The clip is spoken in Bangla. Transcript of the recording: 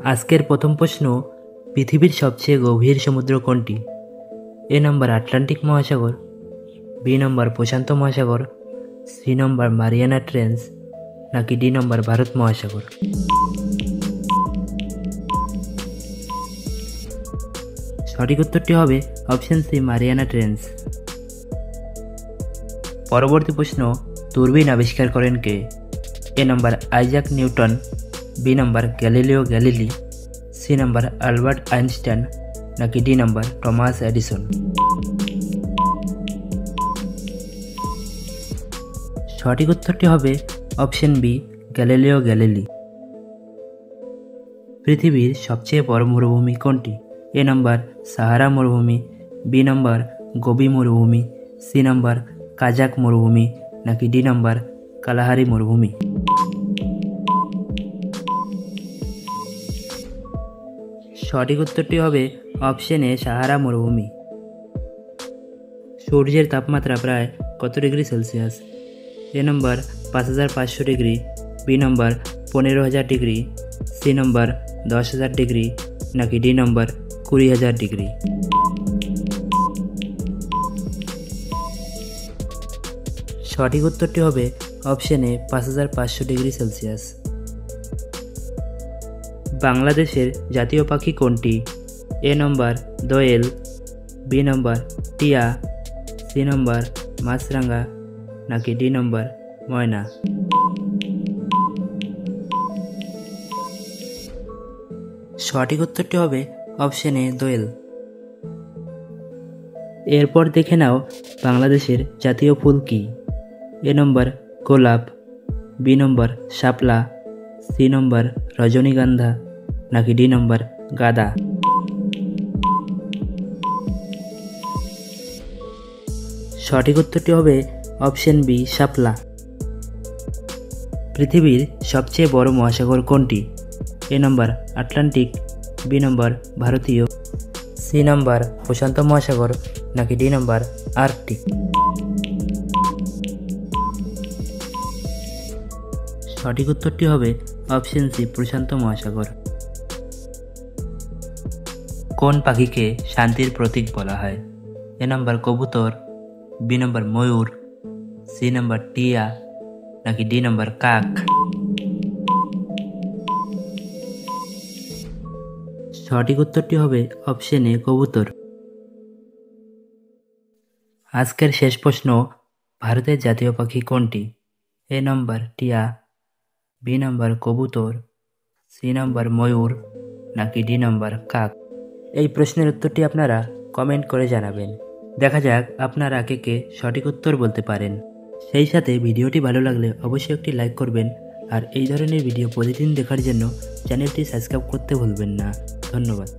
আজকের প্রথম প্রশ্ন, পৃথিবীর সবচেয়ে গভীর সমুদ্র কোনটি? এ নম্বর আটলান্টিক মহাসাগর, বি নম্বর প্রশান্ত মহাসাগর, সি নম্বর মারিয়ানা ট্রেঞ্চ, নাকি ডি নম্বর ভারত মহাসাগর? সঠিক উত্তরটি হবে অপশন সি মারিয়ানা ট্রেঞ্চ। পরবর্তী প্রশ্ন, দূরবীন আবিষ্কার করেন কে? এ নম্বর আইজাক নিউটন, বি নম্বর গ্যালিলিও গ্যালিলি, সি নম্বর আলবার্ট আইনস্টাইন, নাকি ডি নম্বর টমাস এডিসন? সঠিক উত্তরটি হবে অপশন বি গ্যালিলিও গ্যালিলি। পৃথিবীর সবচেয়ে বড় মরুভূমি কোনটি? এ নম্বর সাহারা মরুভূমি, বি নম্বর গোবি মরুভূমি, সি নম্বর কাজাক মরুভূমি, নাকি ডি নম্বর কালাহারি মরুভূমি? সঠিক উত্তরটি হবে অপশন এ সাহারা মরুভূমি। সূর্যের তাপমাত্রা প্রায় কত ডিগ্রি সেলসিয়াস? এ নম্বর 5500 ডিগ্রি, বি নম্বর 15000 ডিগ্রি, সি নম্বর 10000 ডিগ্রি, নাকি ডি নম্বর 20000 ডিগ্রি? সঠিক উত্তরটি হবে অপশন এ 5500 ডিগ্রি সেলসিয়াস। বাংলাদেশের জাতীয় পাখি কোনটি? এ নম্বর দোয়েল, বি নম্বর টিয়া, সি নম্বর মাছরাঙা, নাকি ডি নম্বর ময়না? সঠিক উত্তরটি হবে অপশন এ দোয়েল। এরপর দেখে নাও বাংলাদেশের জাতীয় ফুল কি? এ নম্বর গোলাপ, বি নম্বর শাপলা, সি নম্বর রজনীগন্ধা, নাকি ডি নম্বর গাঁদা? সঠিক উত্তরটি হবে অপশন বি শাপলা। পৃথিবীর সবচেয়ে বড় মহাসাগর কোনটি? এ নম্বর আটলান্টিক, বি নম্বর ভারতীয়, সি নম্বর প্রশান্ত মহাসাগর, নাকি ডি নম্বর আর্কটিক? সঠিক উত্তরটি হবে অপশন সি প্রশান্ত মহাসাগর। কোন পাখিকে শান্তির প্রতীক বলা হয়? এ নম্বর কবুতর, বি নম্বর ময়ূর, সি নম্বর টিয়া, নাকি ডি নম্বর কাক? সঠিক উত্তরটি হবে অপশন এ কবুতর। আজকের শেষ প্রশ্ন, ভারতের জাতীয় পাখি কোনটি? এ নম্বর টিয়া, বি নম্বর কবুতর, সি নম্বর ময়ূর, নাকি ডি নম্বর কাক? এই প্রশ্নের উত্তরটি আপনারা কমেন্ট করে জানাবেন। দেখা যাক আপনারা কে কে সঠিক উত্তর বলতে পারেন। সেই সাথে ভিডিওটি ভালো লাগলে অবশ্যই একটি লাইক করবেন, আর এই ধরনের ভিডিও প্রতিদিন দেখার জন্য চ্যানেলটি সাবস্ক্রাইব করতে ভুলবেন না। ধন্যবাদ।